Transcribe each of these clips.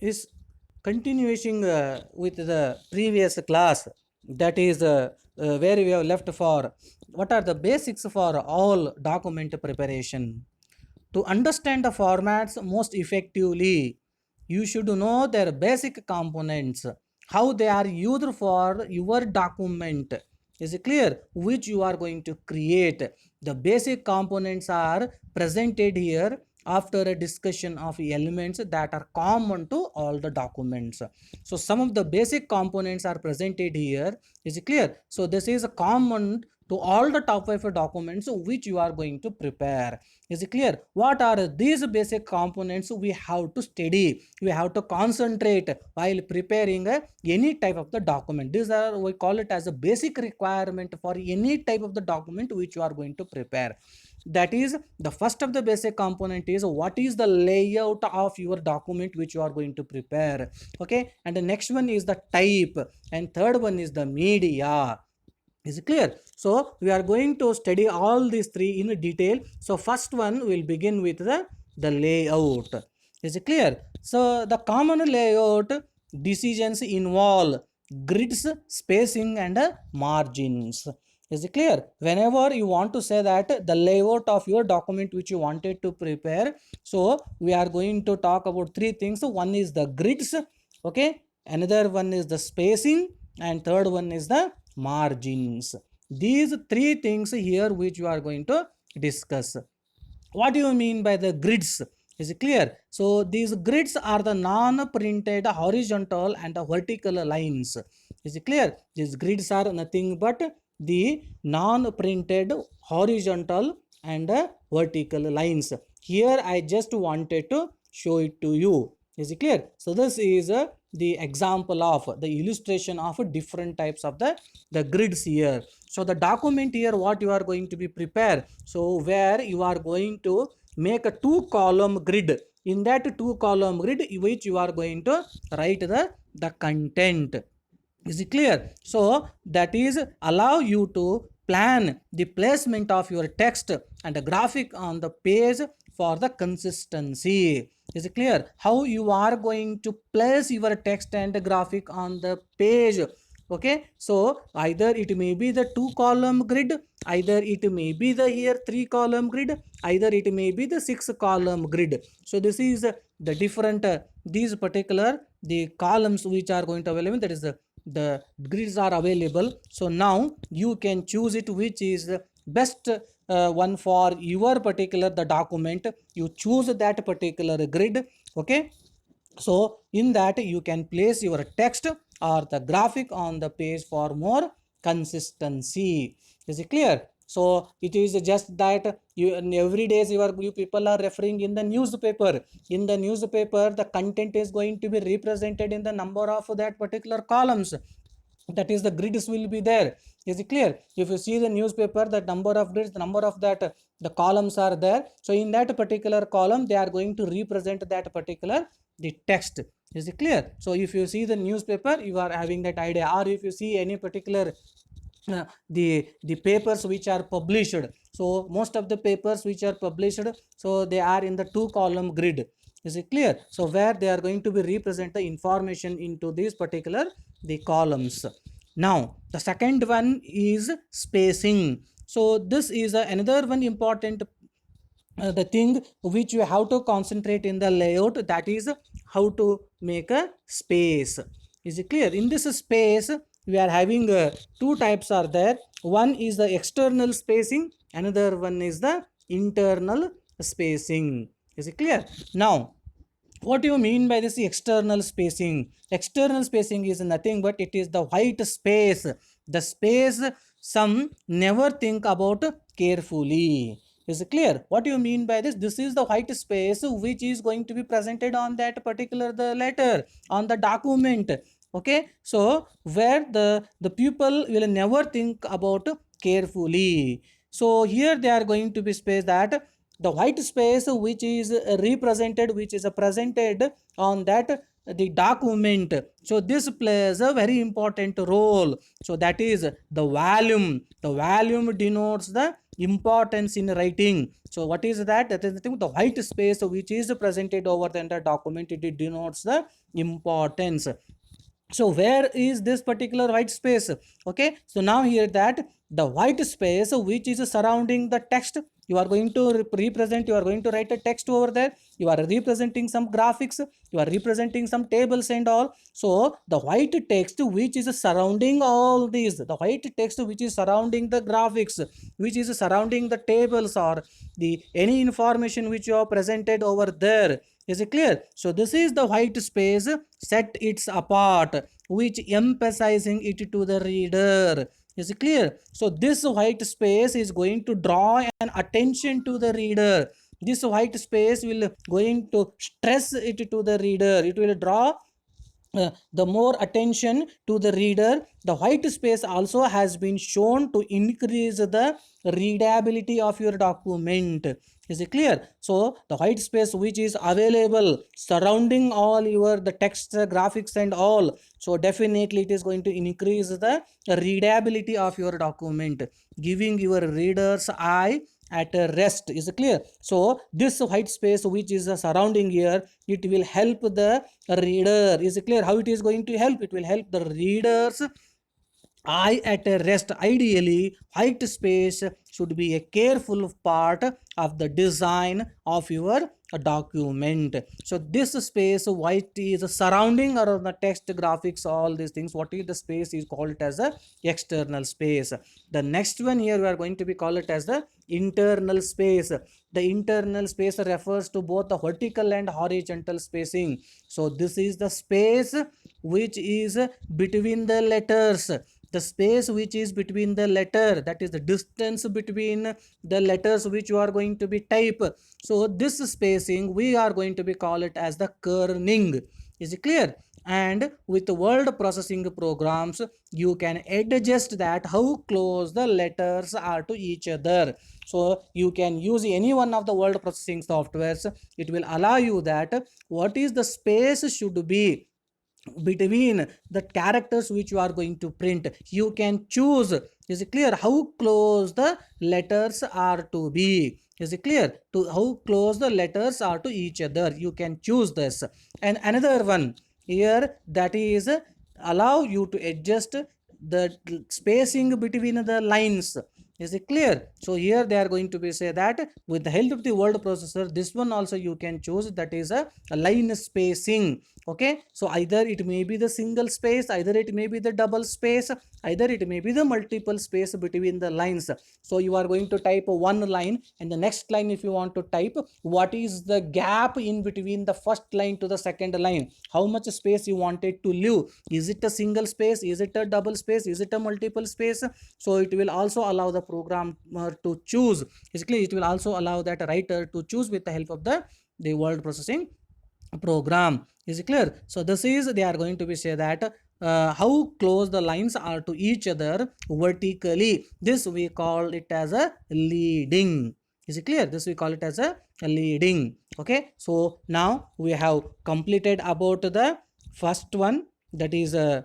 is continuing with the previous class, that is where we have left for what are the basics for all document preparation. To understand the formats most effectively, you should know their basic components, how they are used for your document. Is it clear? Which you are going to create. The basic components are presented here after a discussion of elements that are common to all the documents. So some of the basic components are presented here. Is it clear? So this is a common to all the top 5 documents which you are going to prepare. Is it clear? What are these basic components we have to study? We have to concentrate while preparing any type of the document. These are, we call it as a basic requirement for any type of the document which you are going to prepare. That is, the first of the basic component is what is the layout of your document which you are going to prepare. Okay, and the next one is the type, and third one is the media. Is it clear? So we are going to study all these three in detail. So first one will begin with the layout. Is it clear? So the common layout decisions involve grids, spacing, and margins. Is it clear? Whenever you want to say that the layout of your document which you wanted to prepare, so we are going to talk about three things. One is the grids, okay, another one is the spacing, and third one is the margins. These three things here which you are going to discuss. What do you mean by the grids? Is it clear? So these grids are the non-printed horizontal and the vertical lines. Is it clear? These grids are nothing but the non-printed horizontal and vertical lines. Here I just wanted to show it to you. Is it clear? So this is the example of the illustration of different types of the grids here. So the document here what you are going to be prepared. So where you are going to make a 2-column grid. In that 2-column grid which you are going to write the content. Is it clear? So that is allow you to plan the placement of your text and the graphic on the page for the consistency. Is it clear? How you are going to place your text and graphic on the page. Okay, so either it may be the 2-column grid, either it may be the here 3-column grid, either it may be the 6-column grid. So this is the different these particular the columns which are going to available, that is the grids are available. So now you can choose it which is the best one for your particular the document. You choose that particular grid. Okay, so in that you can place your text or the graphic on the page for more consistency. Is it clear? So it is just that you every day you people are referring in the newspaper. In the newspaper, the content is going to be represented in the number of that particular columns. That is the grids will be there. Is it clear? If you see the newspaper, the number of grids, the number of that the columns are there. So in that particular column they are going to represent that particular the text. Is it clear? So if you see the newspaper, you are having that idea. Or if you see any particular the papers which are published, so most of the papers which are published, so they are in the 2-column grid. Is it clear? So where they are going to be represent the information into these particular the columns. Now the second one is spacing. So this is another one important the thing which you have to concentrate in the layout, that is how to make a space. Is it clear? In this space we are having two types are there. One is the external spacing, another one is the internal spacing. Is it clear? Now what do you mean by this external spacing? External spacing is nothing but it is the white space, the space some never think about carefully. Is it clear? What do you mean by this? This is the white space which is going to be presented on that particular the letter on the document. Okay, so where the people will never think about carefully. So here they are going to be space that the white space which is represented, which is presented on that the document. So this plays a very important role. So that is the volume. The volume denotes the importance in writing. So what is that? That is the thing, the white space which is presented over the entire document, it denotes the importance. So where is this particular white space? Okay, so now here that the white space which is surrounding the text, you are going to represent, you are going to write a text over there, you are representing some graphics, you are representing some tables and all. So the white text which is surrounding all these, the white text which is surrounding the graphics, which is surrounding the tables, or the any information which you have presented over there. Is it clear? So this is the white space, set its apart, which emphasizing it to the reader. Is it clear? So this white space is going to draw an attention to the reader. This white space will going to stress it to the reader. It will draw the more attention to the reader. The white space also has been shown to increase the readability of your document. Is it clear? So the white space which is available surrounding all your the text, graphics and all, so definitely it is going to increase the readability of your document, giving your reader's eye at a rest. Is it clear? So this white space which is surrounding here, it will help the reader. Is it clear how it is going to help? It will help the readers eye at a rest. Ideally, white space should be a careful part of the design of your document. So this space white is surrounding around the text, graphics, all these things. What is the space is called as a external space. The next one here we are going to be call it as the internal space. The internal space refers to both the vertical and horizontal spacing. So this is the space which is between the letters, the space which is between the letter, that is the distance between the letters which you are going to be type. So this spacing we are going to be call it as the kerning. Is it clear? And with word processing programs you can adjust that how close the letters are to each other. So you can use any one of the word processing softwares. It will allow you that what is the space should be between the characters which you are going to print. You can choose. Is it clear how close the letters are to be? Is it clear to how close the letters are to each other? You can choose this. And another one here, that is allow you to adjust the spacing between the lines. Is it clear? So here they are going to be say that with the help of the word processor, this one also you can choose, that is a line spacing. Okay, so either it may be the single space, either it may be the double space, either it may be the multiple space between the lines. So you are going to type one line, and the next line if you want to type, what is the gap in between the first line to the second line, how much space you wanted to leave. Is it a single space, is it a double space, is it a multiple space? So it will also allow the programmer to choose. Basically it will also allow that writer to choose with the help of the word processing program. Is it clear? So this is they are going to be say that how close the lines are to each other vertically. This we call it as a leading. Is it clear? This we call it as a leading. Okay, so now we have completed about the first one, that is the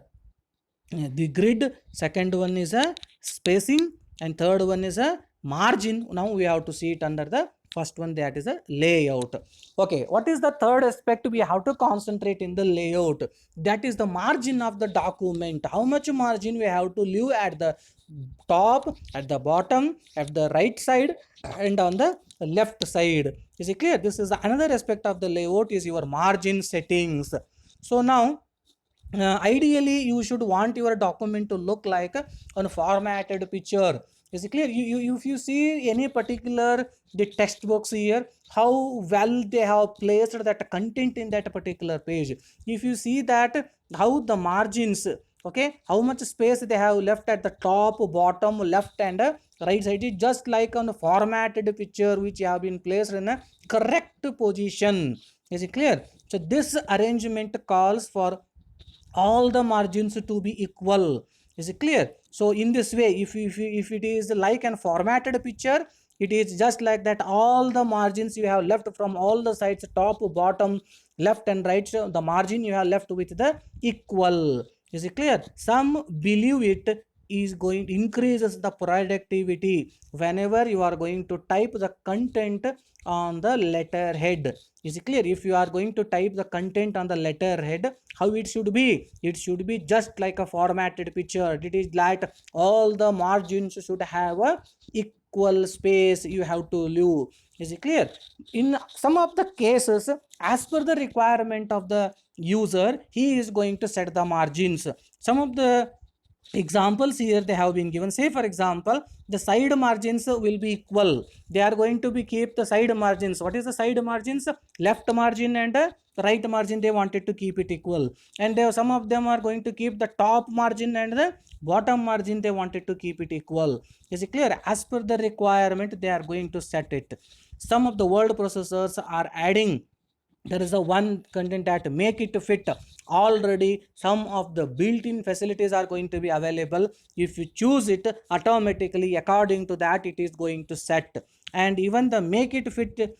grid. Second one is a spacing, and third one is a margin. Now we have to see it under the first one, that is a layout. Okay, what is the third aspect we have to concentrate in the layout? That is the margin of the document. How much margin we have to leave at the top, at the bottom, at the right side, and on the left side. Is it clear? This is another aspect of the layout, is your margin settings. So now ideally you should want your document to look like a formatted picture. Is it clear? If you see any particular the text box here, how well they have placed that content in that particular page. If you see that how the margins, okay, how much space they have left at the top, bottom, left and right side, is just like on a formatted picture which have been placed in a correct position. Is it clear? So this arrangement calls for all the margins to be equal. Is it clear? So in this way, if it is like an formatted picture, it is just like that all the margins you have left from all the sides, top, bottom, left and right, so the margin you have left with the equal. Is it clear? Some believe it is going increases the productivity whenever you are going to type the content on the letterhead. Is it clear? If you are going to type the content on the letterhead, how it should be? It should be just like a formatted picture. It is like all the margins should have a equal space you have to leave. Is it clear? In some of the cases, as per the requirement of the user, he is going to set the margins. Some of the examples here they have been given. Say for example, the side margins will be equal. They are going to be keep the side margins. What is the side margins? Left margin and right margin, they wanted to keep it equal. And they, some of them are going to keep the top margin and the bottom margin, they wanted to keep it equal. Is it clear? As per the requirement, they are going to set it. Some of the word processors are adding, there is a one content that make it fit. Already some of the built-in facilities are going to be available. If you choose it, automatically according to that it is going to set. And even the make it fit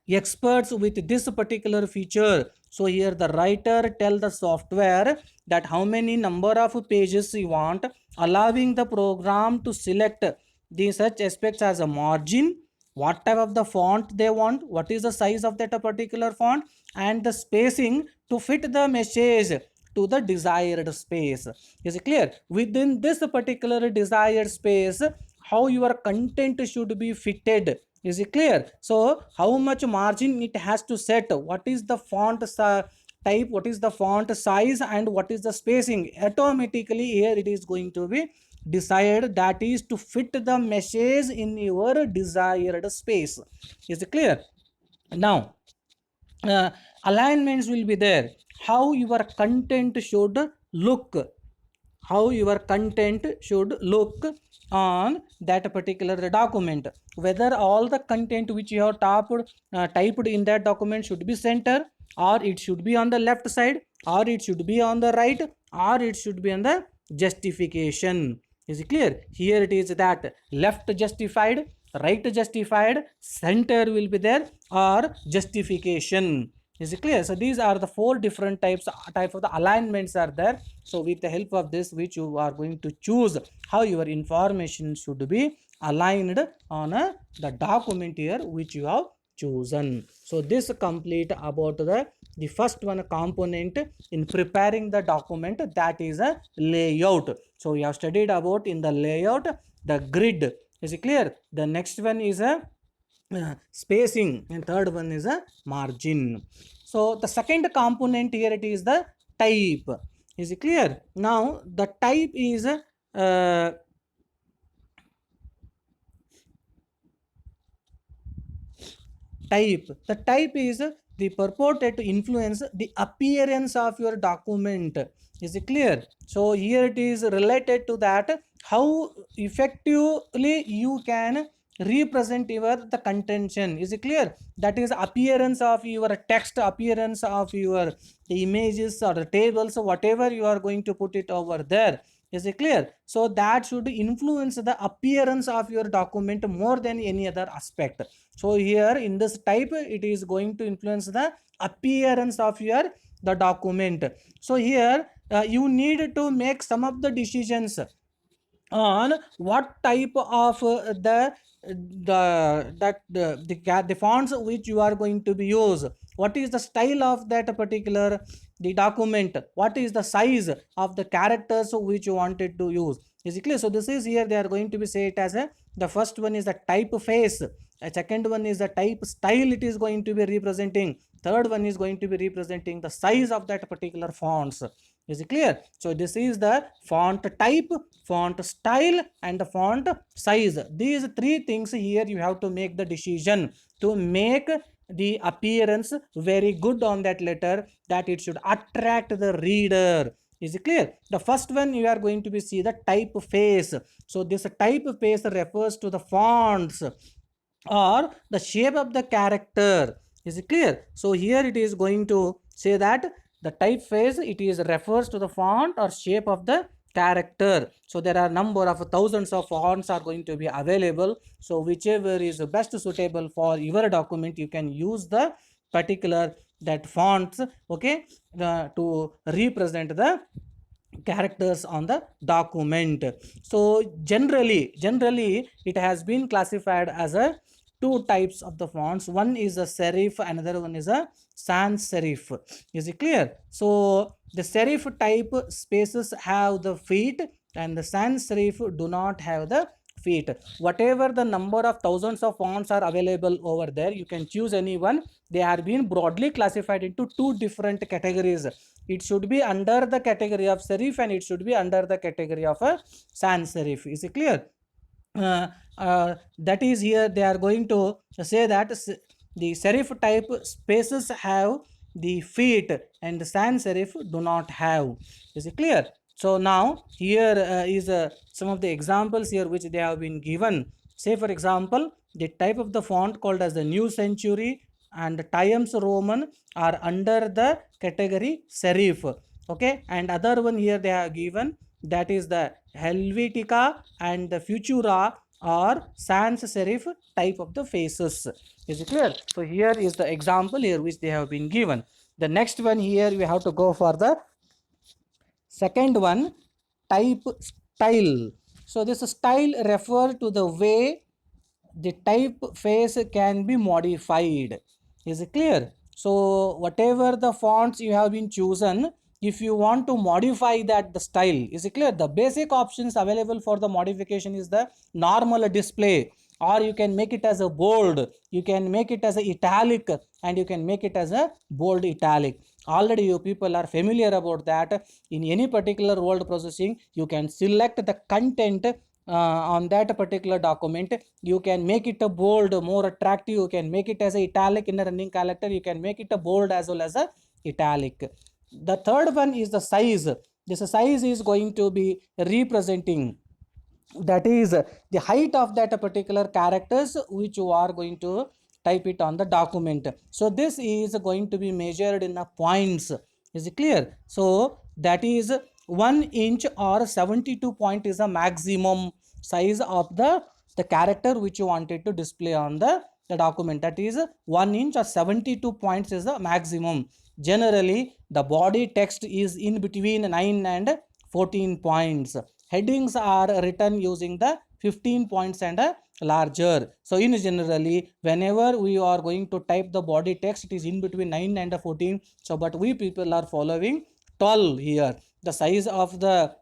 experts with this particular feature. So here the writer tell the software that how many number of pages you want, allowing the program to select the such aspects as a margin, what type of the font they want, what is the size of that particular font, and the spacing to fit the message to the desired space. Is it clear? Within this particular desired space, how your content should be fitted. Is it clear? So how much margin it has to set, what is the font type, what is the font size, and what is the spacing, automatically here it is going to be decided, that is to fit the message in your desired space. Is it clear? Now alignments will be there. How your content should look, how your content should look on that particular document, whether all the content which you have typed in that document should be center, or it should be on the left side, or it should be on the right, or it should be on the justification. Is it clear? Here it is that left justified, right justified, center will be there, or justification. Is it clear? So these are the four different type of the alignments are there. So with the help of this, which you are going to choose how your information should be aligned on the document here which you have chosen. So this complete about the first one component in preparing the document, that is a layout. So we have studied about in the layout the grid. Is it clear? The next one is a spacing, and third one is a margin. So the second component here, it is the type. Is it clear? Now the type is type. The type is the purported to influence the appearance of your document. Is it clear? So here it is related to that, how effectively you can represent your the contention. Is it clear? That is appearance of your text, appearance of your images or the tables, whatever you are going to put it over there. Is it clear? So that should influence the appearance of your document more than any other aspect. So here in this type, it is going to influence the appearance of your the document. So here you need to make some of the decisions on what type of the fonts which you are going to be use, what is the style of that particular the document, what is the size of the characters which you wanted to use. Is it clear? So this is here they are going to be say it as a, the first one is the typeface, a second one is the type style it is going to be representing, third one is going to be representing the size of that particular fonts. Is it clear? So this is the font type, font style, and the font size. These three things here you have to make the decision to make the appearance very good on that letter, that it should attract the reader. Is it clear? The first one you are going to be see the typeface. So this typeface refers to the fonts or the shape of the character. Is it clear? So here it is going to say that the typeface, it is refers to the font or shape of the character. So there are number of thousands of fonts are going to be available. So whichever is best suitable for your document, you can use the particular that fonts, okay, to represent the characters on the document. So generally it has been classified as a two types of the fonts. One is a serif, another one is a sans serif. Is it clear? So the serif type spaces have the feet, and the sans serif do not have the feet. Whatever the number of thousands of fonts are available over there, you can choose any one. They are being broadly classified into two different categories. It should be under the category of serif, and it should be under the category of a sans serif. Is it clear? That is, here they are going to say that the serif type spaces have the feet, and the sans serif do not have. Is it clear? So now here is some of the examples here which they have been given. Say for example, the type of the font called as the New Century and the Times Roman are under the category serif. Okay, and other one here they have given, that is the Helvetica and the Futura or sans serif type of the faces. Is it clear? So here is the example here which they have been given. The next one here we have to go for the second one, type style. So this style refer to the way the typeface can be modified. Is it clear? So whatever the fonts you have been chosen, if you want to modify that the style, is it clear? The basic options available for the modification is the normal display, or you can make it as a bold, you can make it as a italic, and you can make it as a bold italic. Already you people are familiar about that. In any particular word processing, you can select the content on that particular document. You can make it a bold, more attractive. You can make it as a italic in a running character. You can make it a bold as well as a italic. The third one is the size. This size is going to be representing, that is the height of that particular characters which you are going to type it on the document. So this is going to be measured in a points. Is it clear? So that is 1 inch or 72 point is a maximum size of the character which you wanted to display on the document. That is 1 inch or 72 points is the maximum. Generally the body text is in between 9 and 14 points. Headings are written using the 15 points and a larger. So in generally, whenever we are going to type the body text, it is in between 9 and 14. So but we people are following 12 here. The size of the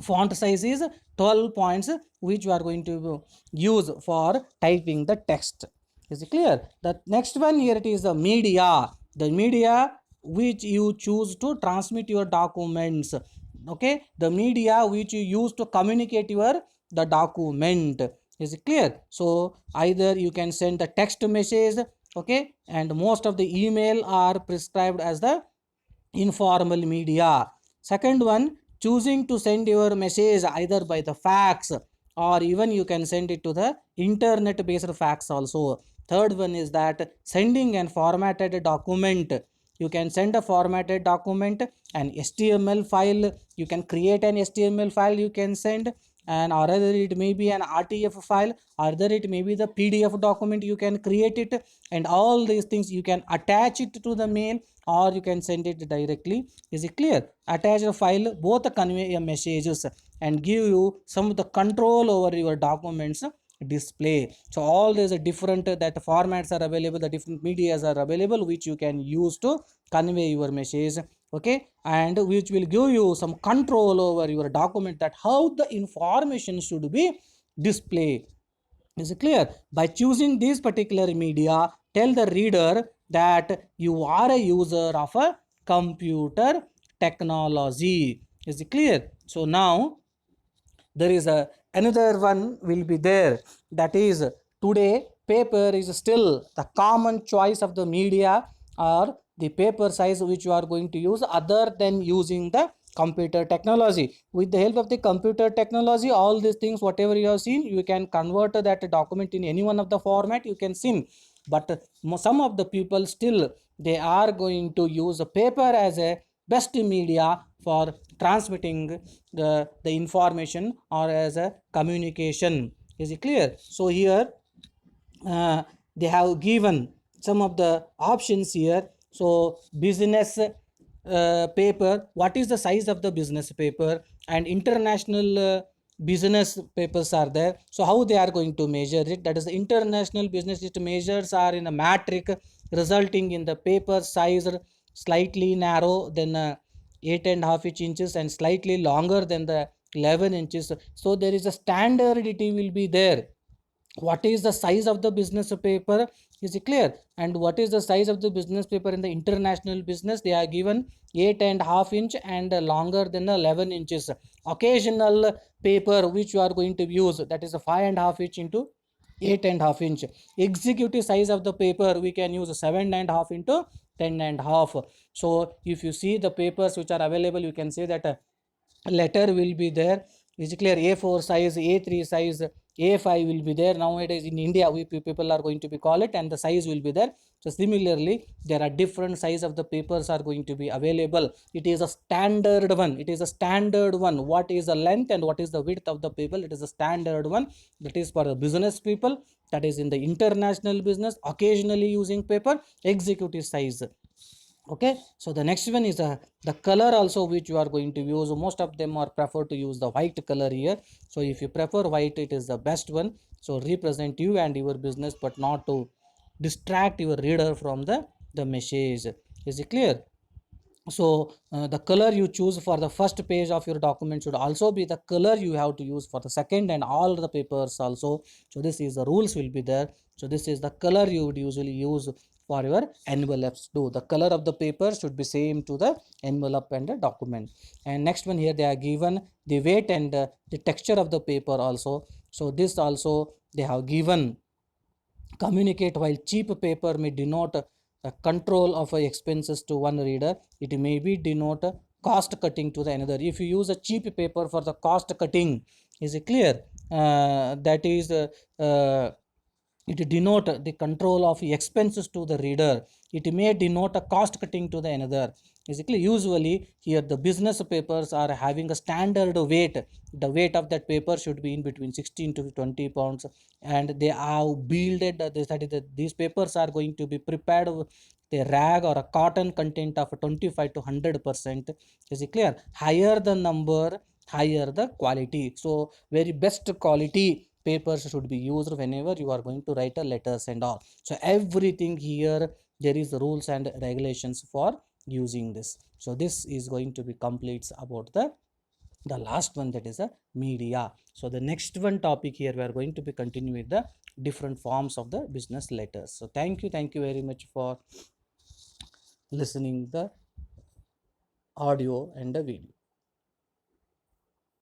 font size is 12 points which you are going to use for typing the text. Is it clear? The next one here, it is the media. The media which you choose to transmit your documents. Okay, the media which you use to communicate your the document. Is it clear? So either you can send the text message, okay, and most of the email are prescribed as the informal media. Second one, choosing to send your message either by the fax, or even you can send it to the internet based fax also. Third one is that sending an formatted document. You can send a formatted document, an HTML file. You can create an HTML file, you can send, and or either it may be an RTF file, or either it may be the PDF document, you can create it, and all these things you can attach it to the mail, or you can send it directly. Is it clear? Attach a file, both convey your messages and give you some of the control over your documents display. So all these different that formats are available, the different medias are available which you can use to convey your message. Okay, and which will give you some control over your document, that how the information should be displayed. Is it clear? By choosing this particular media, tell the reader that you are a user of a computer technology. Is it clear? So now there is a another one will be there, that is today paper is still the common choice of the media, or the paper size which you are going to use other than using the computer technology. With the help of the computer technology, all these things whatever you have seen, you can convert that document in any one of the format you can see. But some of the people still they are going to use the paper as a best media for transmitting the information or as a communication. Is it clear? So here they have given some of the options here. So business paper, what is the size of the business paper, and international business papers are there. So how they are going to measure it? That is, the international business it measures are in a metric, resulting in the paper size slightly narrow than 8.5 inches and slightly longer than the 11 inches. So there is a standardity will be there. What is the size of the business paper is clear, and what is the size of the business paper in the international business? They are given 8.5 inch and longer than 11 inches. Occasional paper which you are going to use, that is a 5.5 inch into 8.5 inch. Executive size of the paper we can use 7.5 into 10.5. So if you see the papers which are available, you can say that letter will be there, is clear. A4 size, A3 size, A5 will be there. Nowadays in India we people are going to be call it, and the size will be there. So similarly there are different size of the papers are going to be available. It is a standard one, it is a standard one. What is the length and what is the width of the paper? It is a standard one. That is for the business people, that is in the international business, occasionally using paper, executive size. Okay, so the next one is the color also which you are going to use. Most of them are prefer to use the white color here. So if you prefer white, it is the best one. So represent you and your business, but not to distract your reader from the message. Is it clear? So the color you choose for the first page of your document should also be the color you have to use for the second and all the papers also. So this is the rules will be there. So this is the color you would usually use for your envelopes too. The color of the paper should be same to the envelope and the document. And next one here, they are given the weight and the texture of the paper also. So this also they have given. Communicate, while cheap paper may denote control of expenses to one reader, it may be denote cost cutting to the another. If you use a cheap paper for the cost cutting, is it clear? That is it denote the control of expenses to the reader. It may denote a cost cutting to the another. Basically, usually here the business papers are having a standard weight. The weight of that paper should be in between 16 to 20 pounds, and they are builded. These papers are going to be prepared with a rag or a cotton content of 25 to 100%. Is it clear? Higher the number, higher the quality. So very best quality papers should be used whenever you are going to write a letters and all. So everything here there is rules and regulations for using this. So this is going to be complete about the last one, that is a media. So the next one topic here we are going to be continue with the different forms of the business letters. So thank you very much for listening the audio and the video.